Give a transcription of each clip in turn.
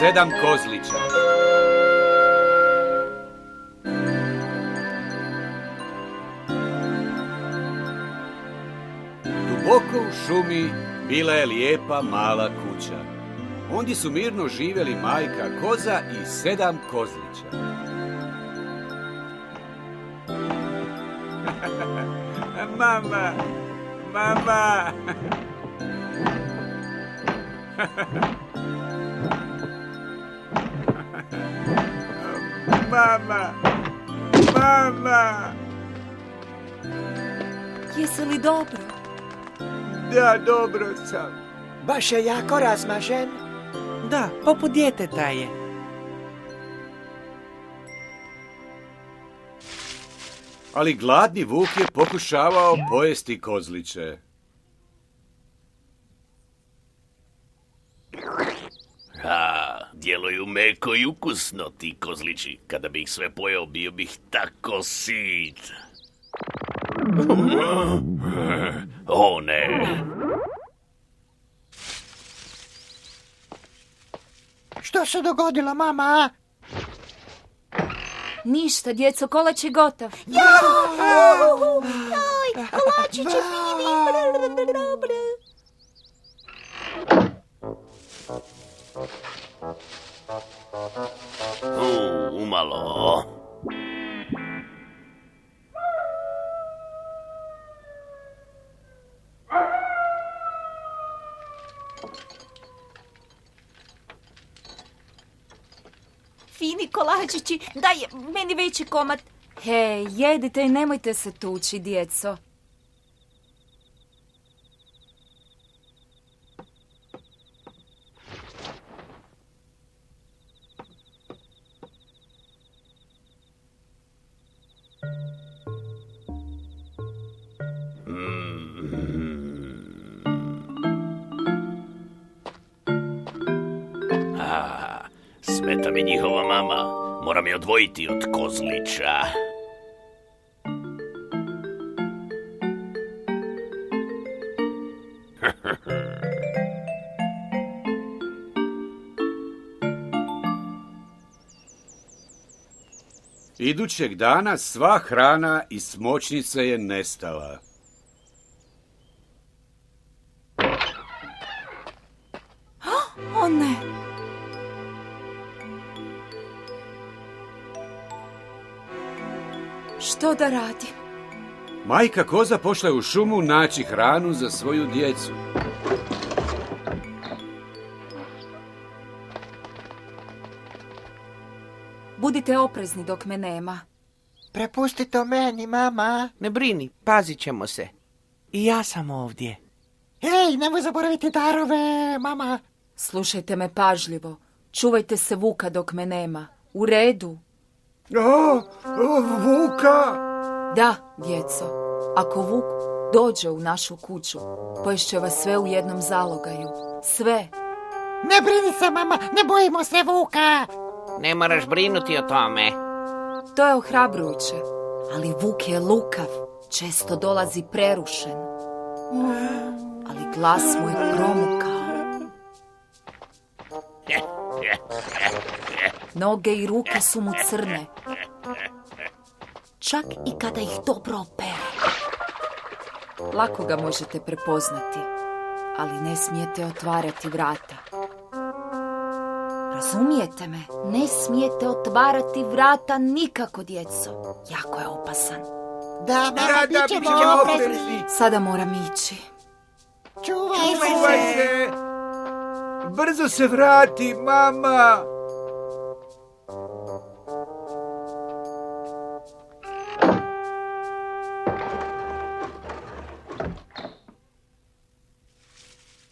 7 kozlića. Duboko u šumi bila je lijepa mala kuća. Ondje su mirno živjeli majka koza i 7 kozlića. Mama, mama. Mama, mama. Jesi li dobro? Da, dobro sam. Baš je jako razmažen. Da, poput djeteta je. Ali gladni vuk je pokušavao pojesti kozliće. Djeluju meko i ukusno ti kozlići. Kada bih sve pojeo, bio bih tako sit. O ne. Što se dogodilo, mama? Ništa, djeco, kolač je gotov. Joj, kolačić je fini. Umalo. Fini kolačići, daj meni veći komad. Hej, jedite i nemojte se tući, djeco. Smeta mi njihova mama. Moram je odvojiti od kozlića. Idućeg dana sva hrana iz smočnice je nestala. O ne! Što da radim? Majka koza pošla je u šumu naći hranu za svoju djecu. Budite oprezni dok me nema. Prepusti to meni, mama. Ne brini, pazit ćemo se. I ja sam ovdje. Hej, nemoj zaboraviti darove, mama. Slušajte me pažljivo. Čuvajte se vuka dok me nema. U redu? Vuka! Da, djeco. Ako vuk dođe u našu kuću, poješće vas sve u jednom zalogaju. Sve. Ne brini se, mama, ne bojimo se vuka. Ne moraš brinuti o tome. To je ohrabrujuće. Ali vuk je lukav. Često dolazi prerušen. Ali glas mu je promukao. Noge i ruke su mu crne. Čak i kada ih dobro opere. Lako ga možete prepoznati, ali ne smijete otvarati vrata. Razumijete me? Ne smijete otvarati vrata nikako, djeco. Jako je opasan. Da, mama, bit ćemo oprezni. Sada moram ići. Čuvaj se. Brzo se vrati, mama!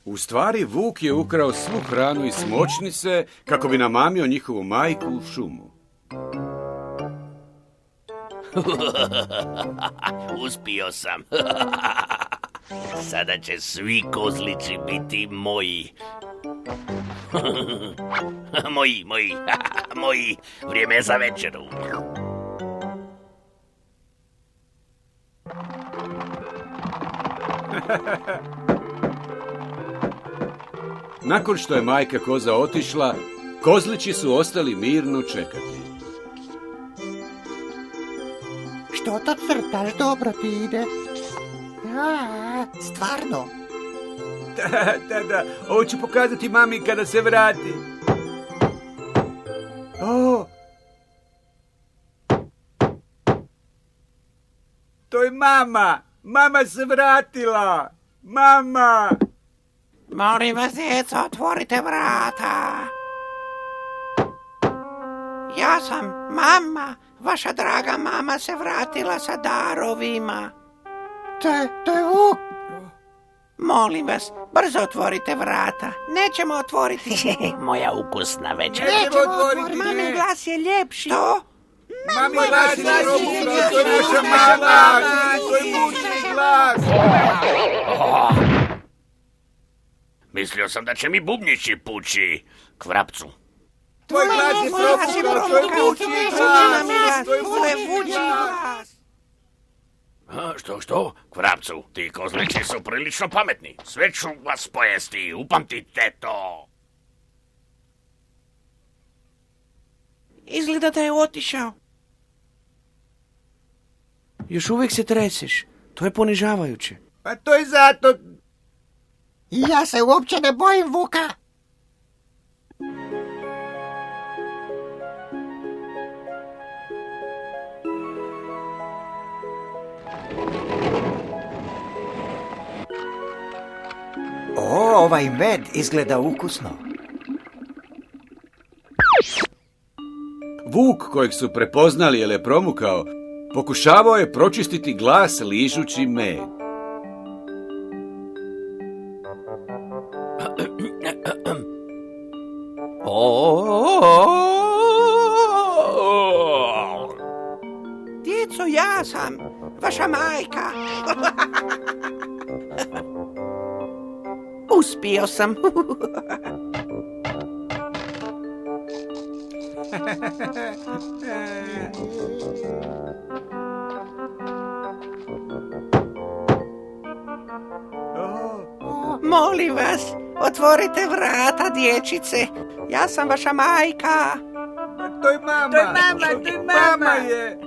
U stvari, vuk je ukrao svu hranu iz smočnice kako bi namamio njihovu majku u šumu. Uspio sam. Sada će svi kozlići biti moji. Moji. Vrijeme je za večeru. Nakon što je majka koza otišla, Kozlići su ostali mirno čekati. Što to crtaš, dobro ti ide? Ja, stvarno. Da, ovo ću pokazati mami kada se vrati. O! To je mama! Mama se vratila! Mama! Molim vas, djeco, otvorite vrata. Ja sam mama. Vaša draga mama se vratila sa darovima. To je Vuk. Molim vas, brzo otvorite vrata. Nećemo otvoriti. Moja ukusna večer. Nećemo otvoriti! Mamin glas je ljepši. Što? Mami glas je to je naša mama! To je mučni glas! Mislio sam da će mi bubnjići pući k vrapcu. Tvoj glas je propukao, to je mučni glas! To je vučji glas. Što? K vrapcu, ti kozlići su prilično pametni. Sve ću vas pojesti, upamtite to. Izgleda da je otišao. Još uvijek se treseš. To je ponižavajuće. Pa to je zato... Ja se uopće ne bojim Vuka. Ovaj med izgleda ukusno. Vuk, kojeg su prepoznali jer je promukao, pokušavao je pročistiti glas ližući med. Djeco, ja sam vaša majka. Uspio sam. Molim vas, otvorite vrata, dječice. Ja sam vaša majka. To je mama! Mama je!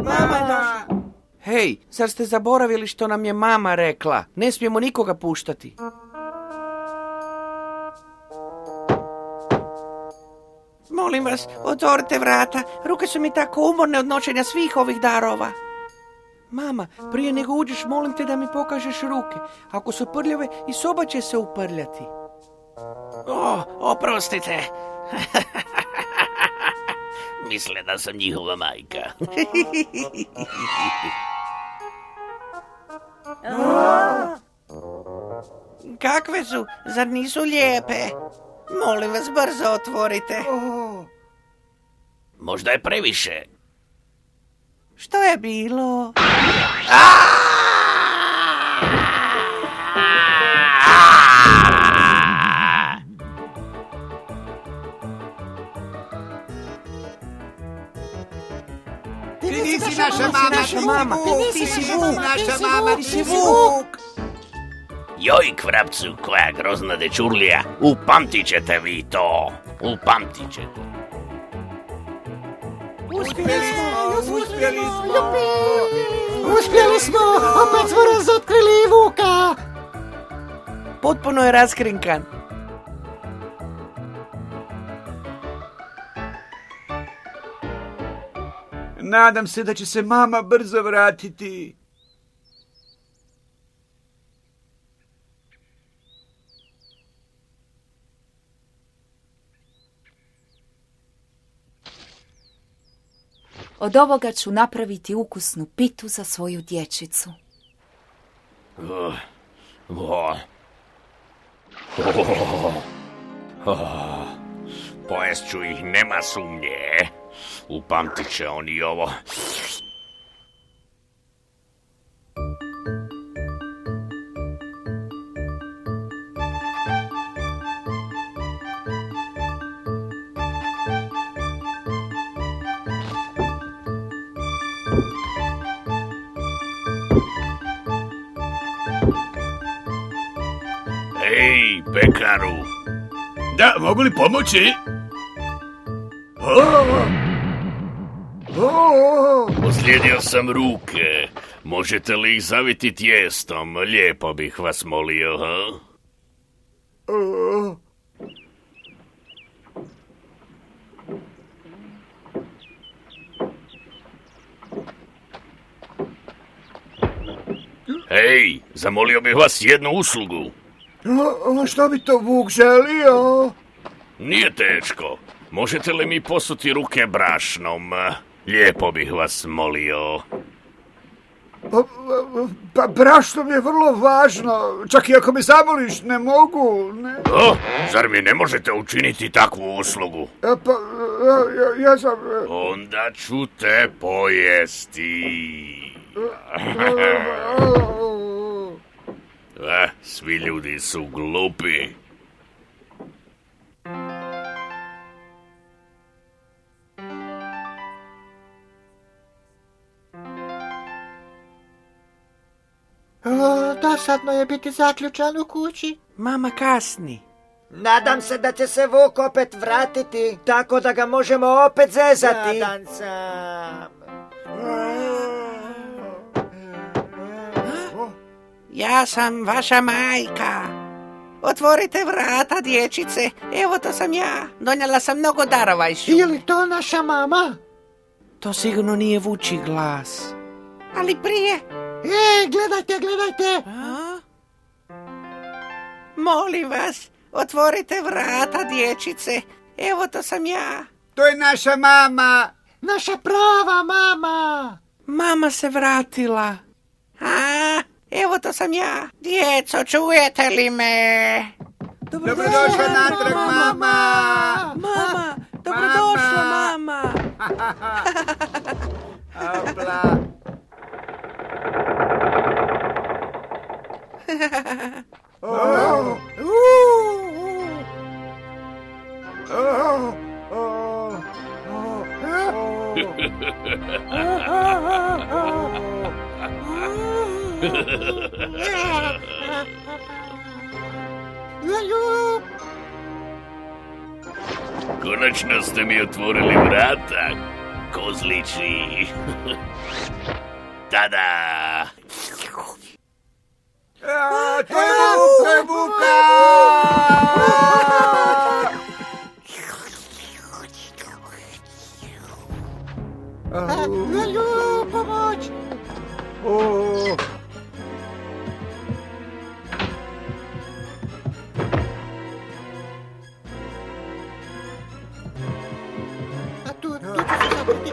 Mama! Hej, zar ste zaboravili što nam je mama rekla? Ne smijemo nikoga puštati. Molim vas, otvorite vrata. Ruke su mi tako umorne od nošenja svih ovih darova. Mama, prije nego uđeš, molim te da mi pokažeš ruke. Ako su prljave, i soba će se uprljati. Oprostite. Misle da sam njihova majka. Kakve su? Zar nisu lijepe? Molim vas, brzo otvorite. Možda je previše. Što je bilo? Ti nisi naša mama! Ti si Vuk! Naša mama! Ti si Vuk! Joj, k vrapcu, koja grozna dečurlija. Upamtit ćete vi to. Upamtit ćete. Uspjeli smo! Opet smo razotkrili Vuka! Potpuno je raskrinkan. Nadam se da će se mama brzo vratiti. Od ovoga ću napraviti ukusnu pitu za svoju dječicu. Pojest ću ih, nema sumnje. Upamtit će oni ovo. Hej, pekaru. Da, mogu li pomoći? Poslijedio sam ruke. Možete li ih zaviti tijestom? Lijepo bih vas molio, ha? Hej, zamolio bih vas jednu uslugu. Što bi to Vuk želio? Nije teško. Možete li mi posuti ruke brašnom? Lijepo bih vas molio. Pa brašno mi je vrlo važno. Čak i ako me zamoliš, ne mogu. Ne. Zar mi ne možete učiniti takvu uslugu? Ja sam... Onda ću te pojesti. Svi ljudi su glupi. Dosadno je biti zaključan u kući. Mama kasni. Nadam se da će se Vuk opet vratiti, tako da ga možemo opet zezati. Nadam sam. Ja sam vaša majka. Otvorite vrata, dječice. Evo to sam ja. Donijela sam mnogo darova iz šume. Je li to naša mama? To sigurno nije vuči glas. Ali prije... Gledajte. A? Molim vas, otvorite vrata, dječice. Evo to sam ja. To je naša mama. Naša prava mama. Mama se vratila. Evo to sam ja. Djeco, čujete li me? Dobrodošla natrag, mama. Mama, dobrodošla, mama. Abla. Konačno ste mi otvorili vrata, kozlići. Tada! To je Vuka! Pomoć! Tu ću se zapriti.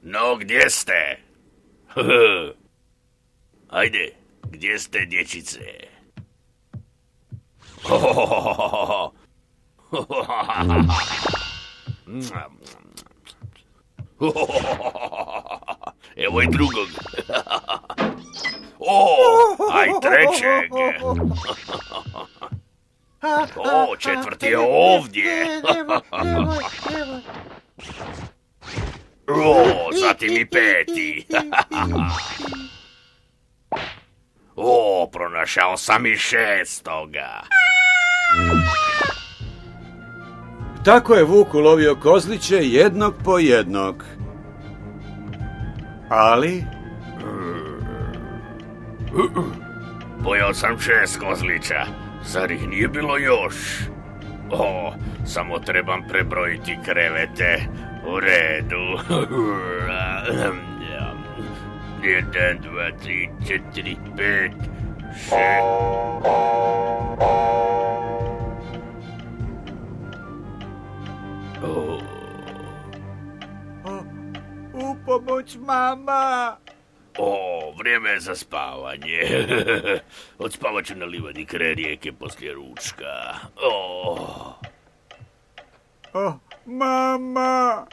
No, gdje ste? Ajde, gdje ste, dječice? Evo i drugog. Aj trećeg. Četvrti je ovdje. Zatim i peti. Pronašao sam i šestoga. Tako je Vuk ulovio kozliće jednog po jednog. Ali... Pojao sam 6 kozlića. Zar ih nije bilo još? Samo trebam prebrojiti krevete. U redu. 1, 2, 3, 4, 5, 6. U pomoć, mama! Vrijeme je za spavanje. Odspavat ću na livadi kraj rijeke poslije ručka. Mama!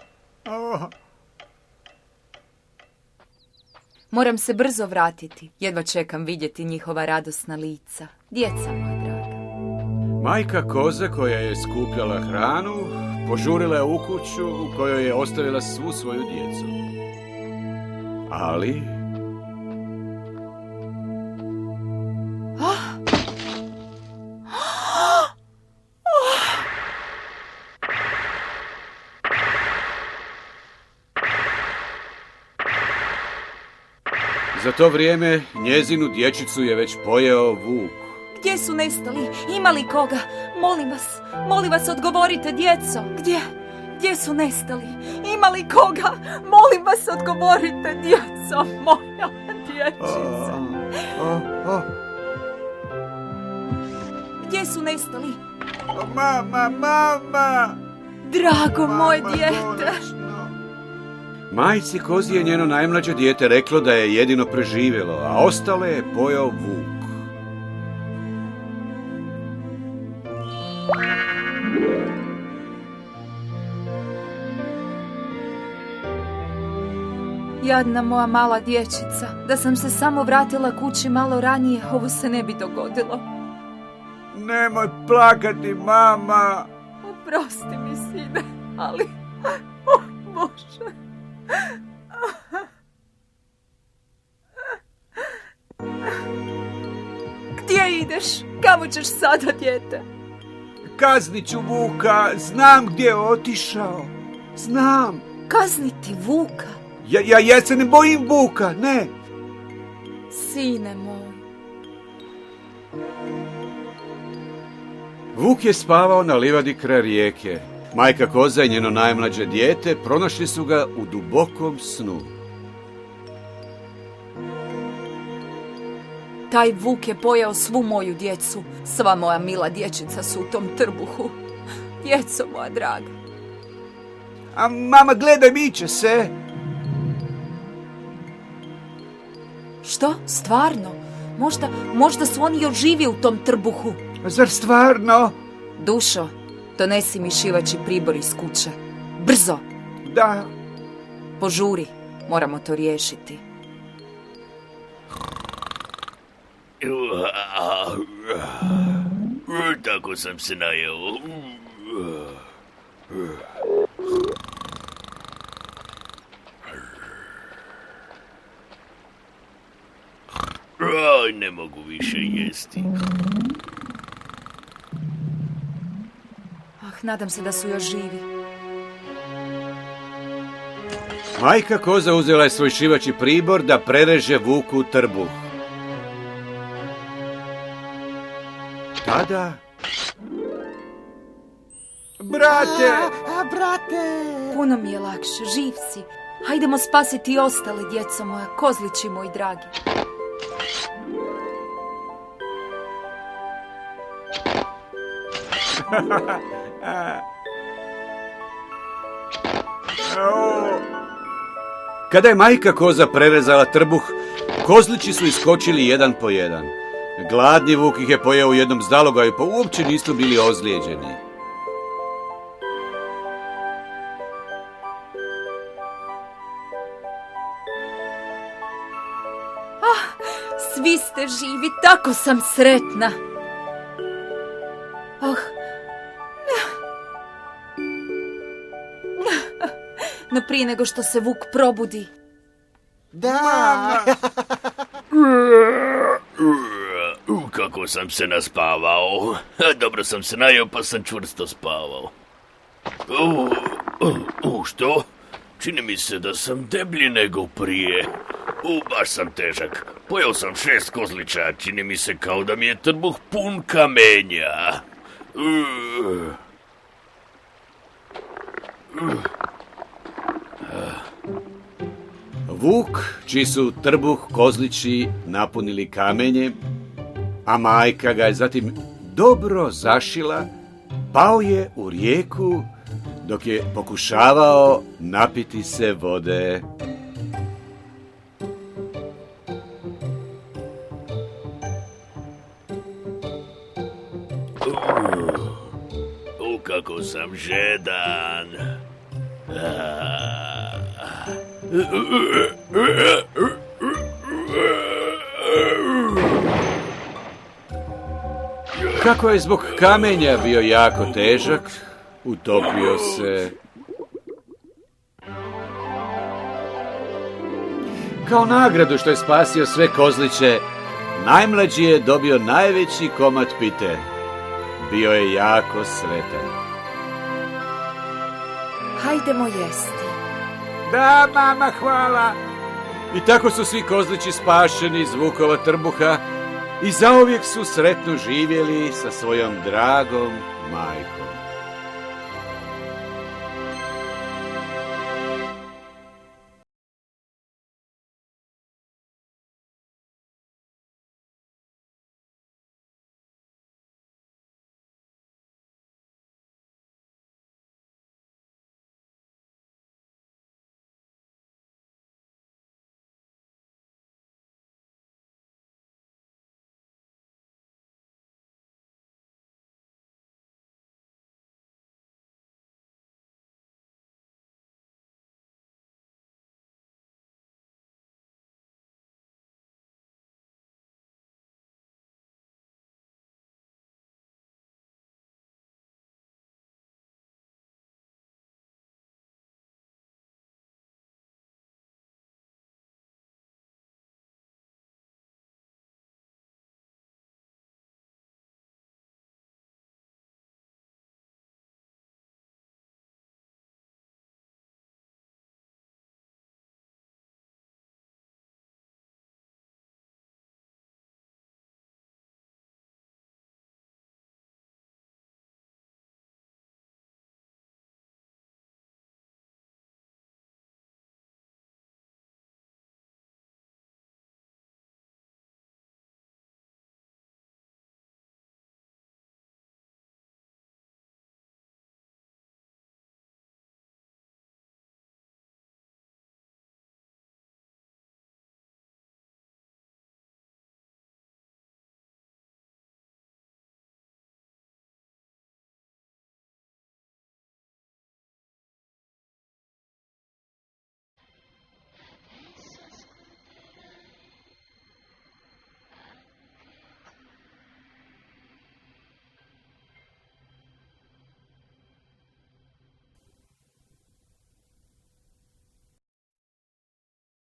Moram se brzo vratiti. Jedva čekam vidjeti njihova radosna lica. Djeca moja draga. Majka koza koja je skupljala hranu požurila je u kuću u kojoj je ostavila svu svoju djecu. Ali... Za to vrijeme njezinu dječicu je već pojeo vuk. Gdje su nestali? Ima li koga? Molim vas, odgovorite, djeco. Gdje su nestali? Ima li koga? Molim vas, odgovorite, djeco. Moja dječica. Gdje su nestali? Mama! Drago moje dijete. Majci kozi je njeno najmlađe dijete reklo da je jedino preživjelo, a ostale je pojeo vuk. Jadna moja mala dječica, da sam se samo vratila kući malo ranije, ovo se ne bi dogodilo. Nemoj plakati, mama. Oprosti mi, sine, ali... Bože... Gdje ideš? Kamo ćeš sada, dijete? Kaznit ću vuka, znam gdje je otišao. Znam. Kazniti vuka? Ja se ne bojim vuka, ne. Sine moj. Vuk je spavao na livadi kraj rijeke. Majka koza i njeno najmlađe dijete pronašli su ga u dubokom snu. Taj vuk je pojeo svu moju djecu. Sva moja mila dječica su u tom trbuhu. Djeco moja draga. A mama, gledaj, miče se. Što? Stvarno? Možda su oni još živi u tom trbuhu. Zar stvarno? Dušo, donesi mi šivaći pribor iz kuće. Brzo! Da. Požuri, moramo to riješiti. Tako sam se najeo. Ne mogu više jesti. Nadam se da su još živi. Majka koza uzela je svoj šivaći pribor da prereže vuku trbuh. Tada... Brate! Puno mi je lakše, živ si. Hajdemo spasiti i ostale, djeco moja, kozlići moji dragi. Kada je majka koza prerezala trbuh, kozlići su iskočili jedan po jedan. Gladni vuk ih je pojeo u jednom zalogaju, pa uopće nisu bili ozlijeđeni. Svi ste živi, tako sam sretna. No prije nego što se vuk probudi. Da. Kako sam se naspavao. Dobro sam se najeo, pa sam čvrsto spavao. Što? Čini mi se da sam deblji nego prije. Baš sam težak. Pojeo sam 6 kozlića, čini mi se kao da mi je trbuh pun kamenja. Vuk, čiji su trbuh kozlići napunili kamenjem, a majka ga je zatim dobro zašila, pao je u rijeku dok je pokušavao napiti se vode. Kako sam žedan. Kako je zbog kamenja bio jako težak, utopio se. Kao nagradu što je spasio sve kozliće, najmlađi je dobio najveći komad pite. Bio je jako sretan. Hajdemo jesti. Da, mama, hvala. I tako su svi kozlići spašeni iz Vukova trbuha i zauvijek su sretno živjeli sa svojom dragom majkom.